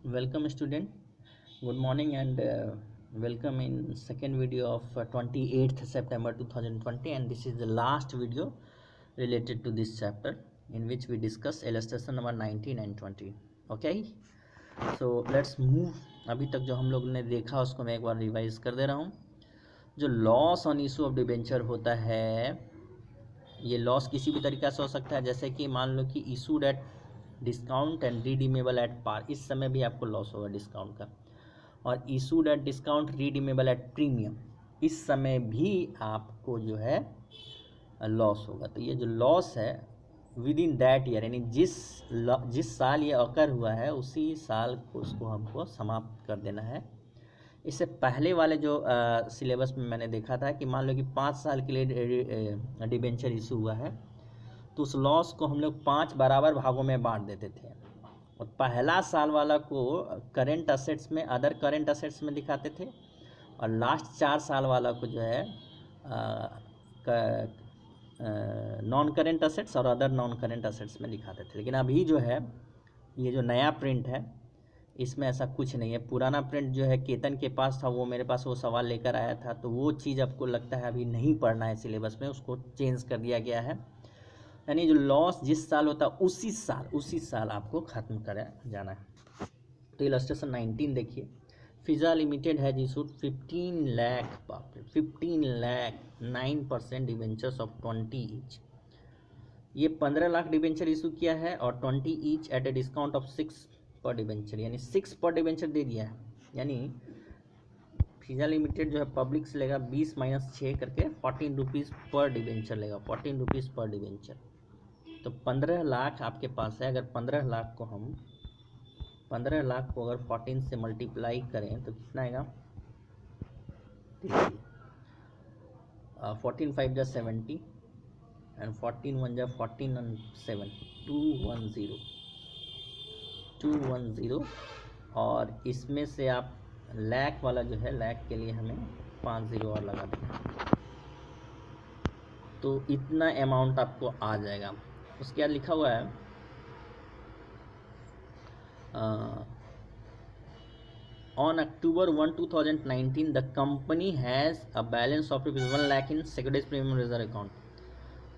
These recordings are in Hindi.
Welcome student, good morning and welcome in second video of 28th September 2020, and this is the last video related to this chapter in which we discuss illustration number 19 and 20. Okay, so let's move. अभी तक जो हम लोग ने देखा उसको मैं एक बार रिवाइज कर दे रहा हूँ. जो loss on issue of debenture होता है, ये लॉस किसी भी तरीक़ा से हो सकता है, जैसे कि मान लो कि issued at discount and redeemable at par, इस समय भी आपको लॉस होगा डिस्काउंट का. और issued at discount redeemable at premium, इस समय भी आपको जो है लॉस होगा. तो ये जो लॉस है विद इन दैट ईयर, यानी जिस साल ये अकर हुआ है उसी साल को उसको हमको समाप्त कर देना है. इससे पहले वाले जो सिलेबस में मैंने देखा था कि मान लो कि 5 साल के लिए डिबेंचर इशू हुआ है, तो उस लॉस को हम लोग 5 बराबर भागों में बांट देते थे. और पहला साल वाला को करेंट असेट्स में, अदर करेंट असेट्स में दिखाते थे, और लास्ट 4 साल वाला को जो है नॉन करेंट असेट्स और अदर नॉन करेंट असेट्स में दिखाते थे. लेकिन अभी जो है ये जो नया प्रिंट है इसमें ऐसा कुछ नहीं है. पुराना प्रिंट जो है केतन के पास था, वो मेरे पास वो सवाल लेकर आया था, तो वो चीज़ आपको लगता है अभी नहीं पढ़ना है सिलेबस में, उसको चेंज कर दिया गया है. यानी जो लॉस जिस साल होता है उसी साल आपको ख़त्म कर जाना है. तो इलस्ट्रेशन 19 देखिए. Fiza limited has issued 15 lakh, 15 lakh 9% debentures of 20 each. ये 15 लाख डिवेंचर इशू किया है और 20 each at a discount of 6 पर डिवेंचर, यानी 6 पर डिवेंचर दे दिया है. यानी फिजा लिमिटेड जो है पब्लिक से लेगा 20 - 6 करके 14 रुपीज़ पर डिवेंचर लेगा, 14 रुपीज़ पर डिवेंचर. तो 15 लाख आपके पास है. अगर 15 लाख को अगर 14 से मल्टीप्लाई करें तो कितना आएगा? 14 5 जा 70 एंड 14 1 जा 14 and 7 210. और इसमें से आप लाख वाला जो है, लाख के लिए हमें 5 0 और लगा देना, तो इतना अमाउंट आपको आ जाएगा. उसके बाद लिखा हुआ है on October 1 2019 the company has a balance of ₹1 lakh in securities premium reserve account.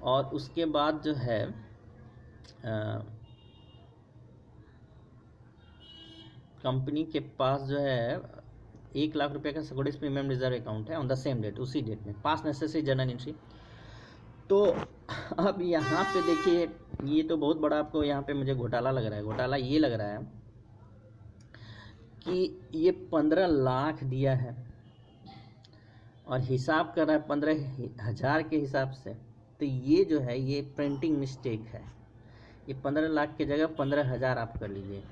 और उसके बाद जो है कंपनी के पास जो है 1 लाख रुपए का सिक्योरिटीज प्रीमियम रिजर्व अकाउंट है ऑन द सेम डेट, उसी डेट में, पास नेसेसरी जर्नल एंट्री. तो अब यहाँ पे देखिए, ये तो बहुत बड़ा आपको यहाँ पे मुझे घोटाला लग रहा है. घोटाला ये लग रहा है कि ये 15 लाख दिया है और हिसाब कर रहा है 15,000 के हिसाब से. तो ये जो है ये प्रिंटिंग मिस्टेक है. ये 15 लाख की जगह 15,000 आप कर लीजिए.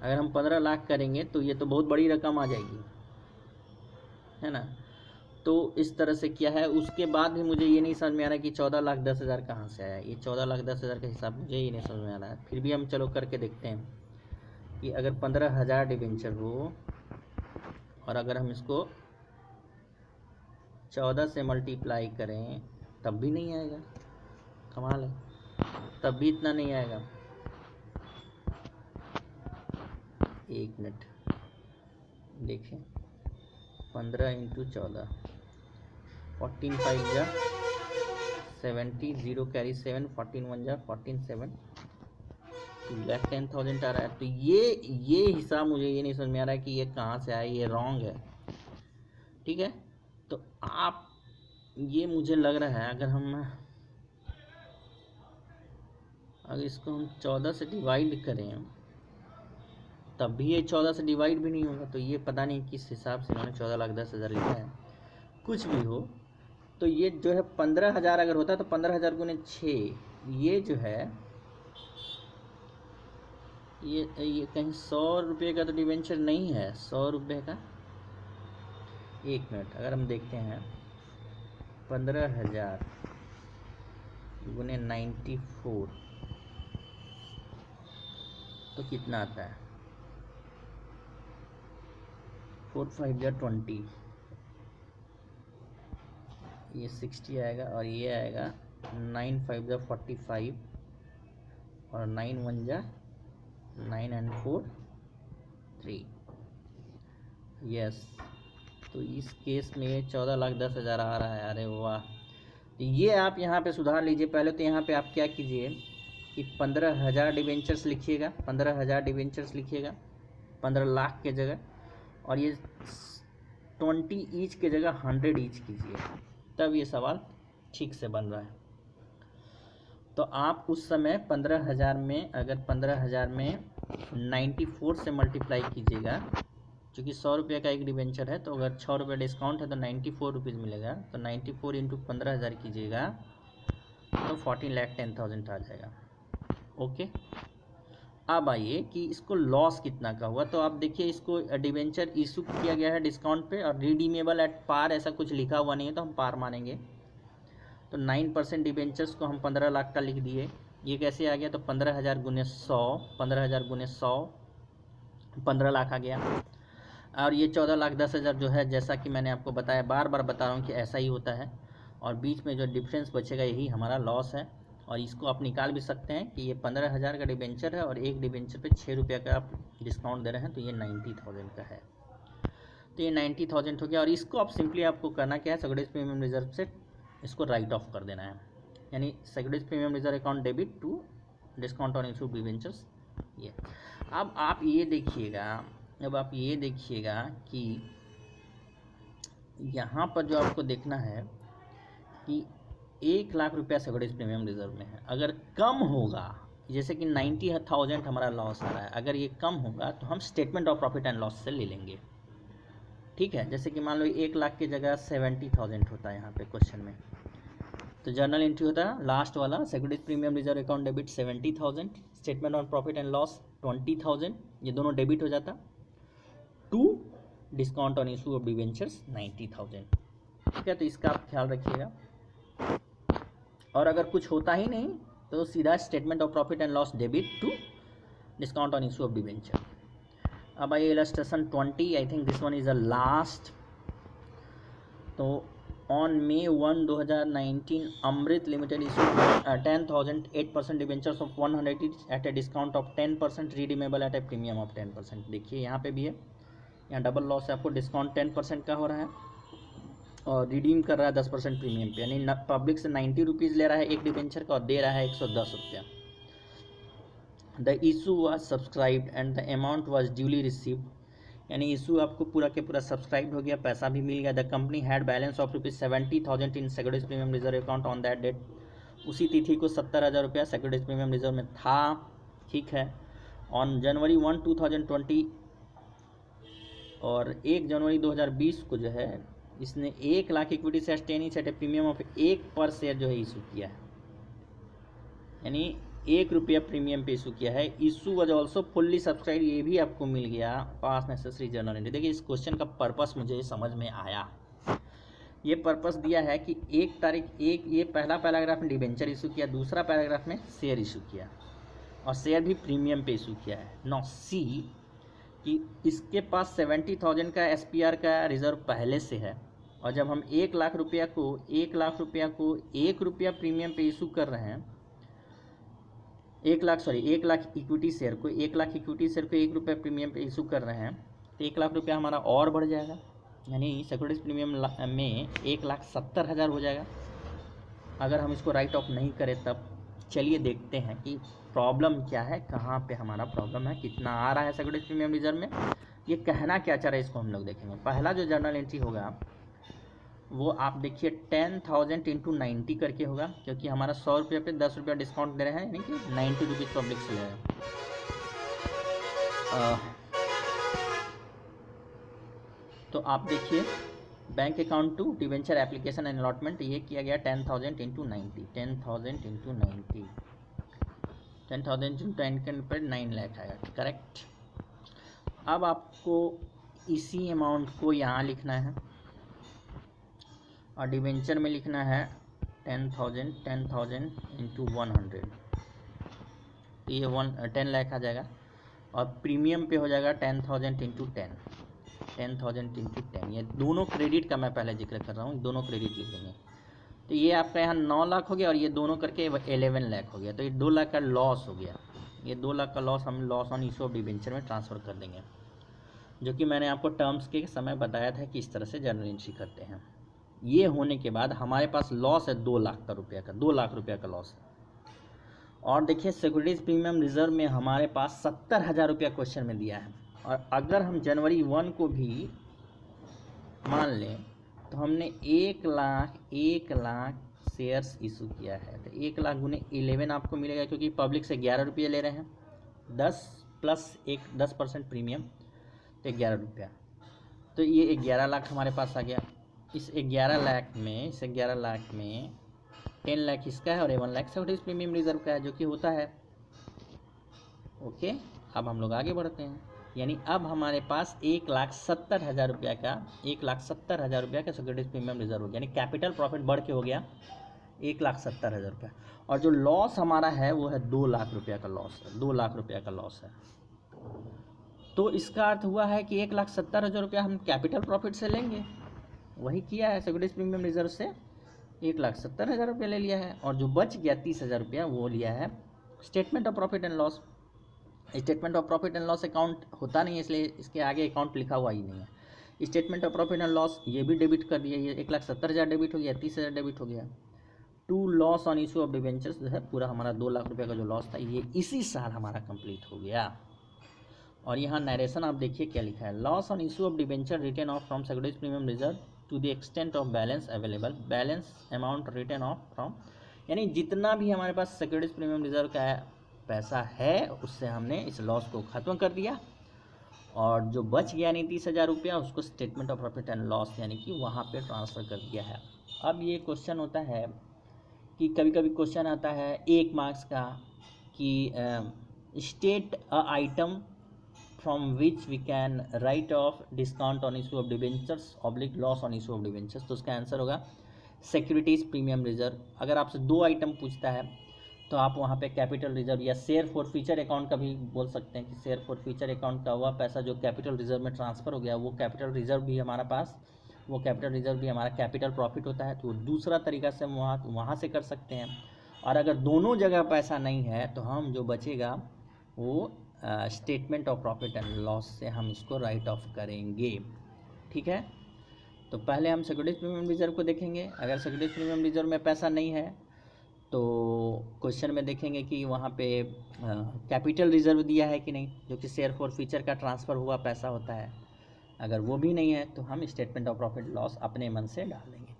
अगर हम 15 लाख करेंगे तो ये तो बहुत बड़ी रकम आ जाएगी, है ना. तो इस तरह से किया है. उसके बाद भी मुझे ये नहीं समझ में आ रहा है कि 14,10,000 कहाँ से आया. ये 14,10,000 का हिसाब मुझे ये नहीं समझ में आ रहा है. फिर भी हम चलो करके देखते हैं कि अगर 15,000 डिवेंचर हो और अगर हम इसको 14 से मल्टीप्लाई करें तब भी नहीं आएगा. कमाल है, तब भी इतना नहीं आएगा. एक मिनट देखें. 15 × 14, 14 5 जा 70, 0 कैरी 7, 14 1 जा 14 7, 2,10,000 आ रहा है. तो ये हिसाब मुझे ये नहीं समझ में आ रहा है कि ये कहाँ से आया. ये रॉन्ग है, ठीक है. तो आप ये मुझे लग रहा है अगर इसको हम 14 से डिवाइड करें तब भी ये 14 से डिवाइड भी नहीं होगा. तो ये पता नहीं किस हिसाब से मैंने 14,10,000 लिखा है. कुछ भी हो, तो ये जो है 15,000 अगर होता तो 15,000 गुने 6, ये जो है ये कहीं 100 रुपये का तो डिवेंचर नहीं है. 100 रुपये का, एक मिनट, अगर हम देखते हैं 15,000 गुने 94 तो कितना आता है? 4 5 जा 20, ये 60 आएगा और ये आएगा 9 5 जा 45 और 9 1 जा 9 and 4 3। यस, तो इस केस में 14,10,000 आ रहा है। अरे वाह, तो ये आप यहाँ पे सुधार लीजिए। पहले तो यहाँ पे आप क्या कीजिए कि 15,000 डिवेंचर्स लिखिएगा, 15,000 डिवेंचर्स लिखिएगा 15 लाख के जगह, और ये 20 ईच के जगह 100 ईच कीजिए, तब ये सवाल ठीक से बन रहा है। तो आप उस समय 15,000 में, अगर 15,000 में 94 से मल्टीप्लाई कीजिएगा, क्योंकि 100 रुपये का एक डिवेंचर है, तो अगर 6 रुपये डिस्काउंट है तो 94 रुपीज़ मिलेगा। तो 94 इंटू 15,000 कीजिएगा तो 14,10,000 आ जाएगा। ओके, अब आइए कि इसको लॉस कितना का हुआ। तो आप देखिए, इसको डिवेंचर इशू किया गया है डिस्काउंट पे, और रिडीमेबल एट पार ऐसा कुछ लिखा हुआ नहीं है, तो हम पार मानेंगे। तो 9% डिवेंचर्स को हम 15 लाख का लिख दिए। ये कैसे आ गया? तो 15,000 गुने 100, 15,000 गुने 100 15 लाख आ गया। और ये 14,10,000 जो है, जैसा कि मैंने आपको बताया, बार बार बता रहा हूँ कि ऐसा ही होता है, और बीच में जो डिफरेंस बचेगा यही हमारा लॉस है। और इसको आप निकाल भी सकते हैं कि ये 15,000 का डिवेंचर है और एक डिवेंचर पे 6 रुपये का आप डिस्काउंट दे रहे हैं, तो ये 90,000 का है। तो ये 90,000 हो गया। और इसको आप सिंपली, आपको करना क्या है, सिक्योरिटीज प्रीमियम रिजर्व से इसको राइट ऑफ कर देना है, यानी securities premium reserve account debit to discount on issue debentures. ये अब आप ये देखिएगा, कि यहाँ पर जो आपको देखना है कि 1 लाख रुपया सिक्योरिटीज प्रीमियम रिजर्व में है। अगर कम होगा, जैसे कि 90,000 हमारा लॉस आ रहा है, अगर ये कम होगा तो हम statement of profit and loss से ले लेंगे। ठीक है, जैसे कि मान लो 1 लाख की जगह 70,000 होता है यहाँ पे क्वेश्चन में, तो जर्नल एंट्री होता है लास्ट वाला, securities premium reserve account debit 70,000, statement of profit and loss 20,000, ये दोनों डेबिट हो जाता, to discount on issue of debentures 90,000। ठीक है, तो इसका आप ख्याल रखिएगा। और अगर कुछ होता ही नहीं तो सीधा statement of profit and loss debit to discount on issue of debenture. अब आइए illustration 20, I think this one is the last. तो on May 1, 2019 Amrit limited issue 10,000 8% debentures of 100 at a discount of 10%, redeemable at a premium of 10%। देखिए यहाँ पे भी है, यहाँ डबल लॉस है, आपको डिस्काउंट 10% का हो रहा है और रिडीम कर रहा है 10% प्रीमियम पे, यानी पब्लिक से 90 रुपीज़ ले रहा है एक डिवेंचर का और दे रहा है 110 रुपया। The issue was subscribed and the amount was duly received, यानी इशू आपको पूरा के पूरा सब्सक्राइब हो गया, पैसा भी मिल गया। The company had balance of ₹70,000 in securities premium reserve account on that date, उसी तिथि को 70,000 रुपया सिक्योरिटीज प्रीमियम रिजर्व में था। ठीक है, ऑन January 1, 2020 और 1 जनवरी 2020 को जो है इसने 1 lakh equity share 10 each at a premium of 1 पर शेयर जो है इशू किया है, यानी 1 रुपया प्रीमियम पे इशू किया है। Issue was also fully subscribe, ये भी आपको मिल गया। पास नेसेसरी जर्नल एंट्री। देखिए इस क्वेश्चन का पर्पस मुझे समझ में आया। ये पर्पस दिया है कि 1 तारीख ये पहला पैराग्राफ में डिवेंचर इशू किया, दूसरा पैराग्राफ में शेयर इशू किया और शेयर भी प्रीमियम पे इशू किया है। नौ सी कि इसके पास 70,000 का SPR का रिजर्व पहले से है, और जब हम 1 लाख रुपया को 1 रुपया प्रीमियम पे इशू कर रहे हैं, 1 लाख इक्विटी शेयर को 1 रुपया प्रीमियम पे इशू कर रहे हैं, तो 1 लाख रुपया हमारा और बढ़ जाएगा, यानी सिक्योरिटीज प्रीमियम में 1,70,000 हो जाएगा अगर हम इसको राइट ऑफ नहीं करें तब। चलिए देखते हैं कि प्रॉब्लम क्या है, कहाँ पे हमारा प्रॉब्लम है, कितना आ रहा है सिक्योरिटीज प्रीमियम रिजर्व में, ये कहना क्या चाह रहा है, इसको हम लोग देखेंगे। पहला जो जर्नल एंट्री होगा वो आप देखिए 10,000 इंटू 90 करके होगा, क्योंकि हमारा 100 रुपये पे 10 रुपया डिस्काउंट दे रहे हैं, यानी कि 90 रुपीज़ पब्लिक से ले रहे हैं। तो आप देखिए bank account to debenture application and allotment, ये किया गया 10,000 इंटू 90, 10,000 इंटू 90, 10,000 इंटू 10 के पर 9 लाख आएगा, करेक्ट। अब आपको इसी अमाउंट को यहाँ लिखना है और डिवेंचर में लिखना है 10,000 इंटू 100, तो ये 10 लाख आ जाएगा। और प्रीमियम पे हो जाएगा 10,000 इंटू 10,000 इंटू 10, ये दोनों क्रेडिट का मैं पहले जिक्र कर रहा हूँ, दोनों क्रेडिट लिख देंगे। तो ये आपका यहाँ 9 लाख हो गया और ये दोनों करके 11 लाख हो गया, तो ये 2 लाख का लॉस हो गया, ये 2 लाख का लॉस हम loss on issue of debenture में ट्रांसफ़र कर देंगे, जो कि मैंने आपको टर्म्स के समय बताया था कि इस तरह से जर्नल एंट्री करते हैं। ये होने के बाद हमारे पास लॉस है 2 लाख रुपये का लॉस है। और देखिए सिक्योरिटीज़ प्रीमियम रिजर्व में हमारे पास 70,000 रुपया क्वेश्चन में दिया है, और अगर हम जनवरी 1 को भी मान लें तो हमने 1 लाख शेयर्स इशू किया है, तो 1 लाख गुने 11 आपको मिलेगा, क्योंकि पब्लिक से 11 रुपये ले रहे हैं, 10 प्लस 10% प्रीमियम, तो 11 रुपया, तो ये 11 लाख हमारे पास आ गया। इस 11 लाख में 10 लाख इसका है और 1 लाख सिक्योरिटीज़ प्रीमियम रिजर्व का है, जो कि होता है। ओके, अब हम लोग आगे बढ़ते हैं, यानी अब हमारे पास 1,70,000 रुपया का सिक्योरिटीज़ प्रीमियम रिजर्व हो गया, यानी कैपिटल प्रॉफिट बढ़ के हो गया 1,70,000 रुपया। और जो लॉस हमारा है वो है 2 लाख रुपया का लॉस है, 2 लाख रुपया का लॉस है। तो इसका अर्थ हुआ है कि 1,70,000 रुपया हम कैपिटल प्रॉफिट से लेंगे, वही किया है, सिक्योरिटीज़ प्रीमियम रिजर्व से 1,70,000 रुपया ले लिया है, और जो बच गया 30,000 रुपया वो लिया है statement of profit and loss. Statement of profit and loss account होता नहीं है, इसलिए इसके आगे अकाउंट लिखा हुआ ही नहीं है। Statement of profit and loss ये भी डेबिट कर दिया, ये 1,70,000 डेबिट हो गया, 30,000 डेबिट हो गया। To loss on issue of debentures जो है पूरा हमारा 2 लाख रुपये का जो लॉस था ये इसी साल हमारा कंप्लीट हो गया। और यहाँ नरेशन आप देखिए क्या लिखा है, loss on issue of debenture written off from securities premium reserve to the extent of balance available, balance amount written off from, यानी जितना भी हमारे पास सिक्योरिटीज प्रीमियम रिजर्व का पैसा है उससे हमने इस लॉस को ख़त्म कर दिया, और जो बच गया यानी 30,000 रुपया उसको statement of profit and loss यानी कि वहाँ पे ट्रांसफ़र कर दिया है। अब ये क्वेश्चन होता है कि कभी कभी क्वेश्चन आता है 1 मार्क्स का कि state a item from which we can write off discount on issue of debentures oblique loss on issue of debentures, तो उसका आंसर होगा सिक्योरिटीज़ प्रीमियम रिजर्व। अगर आपसे 2 आइटम पूछता है तो आप वहाँ पे कैपिटल रिजर्व या शेयर फॉर फ्यूचर अकाउंट का भी बोल सकते हैं कि शेयर फॉर फ्यूचर अकाउंट का हुआ पैसा जो कैपिटल रिजर्व में ट्रांसफ़र हो गया वो कैपिटल रिजर्व भी हमारा पास, वो कैपिटल रिजर्व भी हमारा कैपिटल प्रॉफिट होता है, तो दूसरा तरीका से हम वहाँ से कर सकते हैं। और अगर दोनों जगह पैसा नहीं है तो हम जो बचेगा वो statement of profit and loss से हम इसको राइट ऑफ करेंगे। ठीक है, तो पहले हम सिक्योरिटीज प्रीमियम रिजर्व को देखेंगे। अगर सिक्योरिटीज प्रीमियम रिजर्व में पैसा नहीं है तो क्वेश्चन में देखेंगे कि वहाँ पे कैपिटल रिजर्व दिया है कि नहीं, जो कि शेयर फॉर फ्यूचर का ट्रांसफ़र हुआ पैसा होता है। अगर वो भी नहीं है तो हम स्टेटमेंट ऑफ प्रॉफिट लॉस अपने मन से डाल देंगे।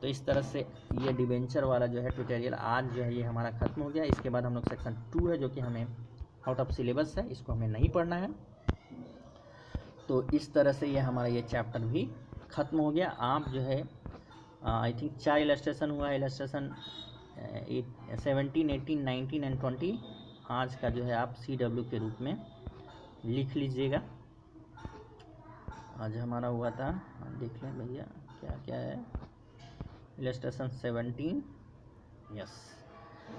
तो इस तरह से ये डिबेंचर वाला जो है ट्यूटोरियल आज जो है ये हमारा ख़त्म हो गया। इसके बाद हम लोग सेक्शन 2 है जो कि हमें आउट ऑफ सिलेबस है, इसको हमें नहीं पढ़ना है। तो इस तरह से ये हमारा ये चैप्टर भी ख़त्म हो गया। आप जो है आई थिंक 4 इलस्ट्रेशन हुआ, इलस्ट्रेशन 17, 18, 19 एंड 20 आज का जो है आप CW के रूप में लिख लीजिएगा। आज हमारा हुआ था, देख लें भैया क्या क्या है। Illustration 17, yes,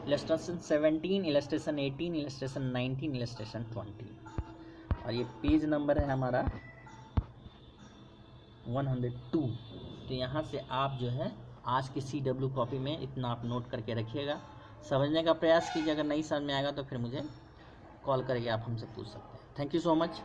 illustration 17, illustration 18, illustration 19, illustration 20, और ये पेज नंबर है हमारा 102। तो यहाँ से आप जो है आज की CW कॉपी में इतना आप नोट करके रखिएगा, समझने का प्रयास कीजिए। अगर नहीं समझ में आएगा तो फिर मुझे कॉल करके आप हमसे पूछ सकते हैं। Thank you so much.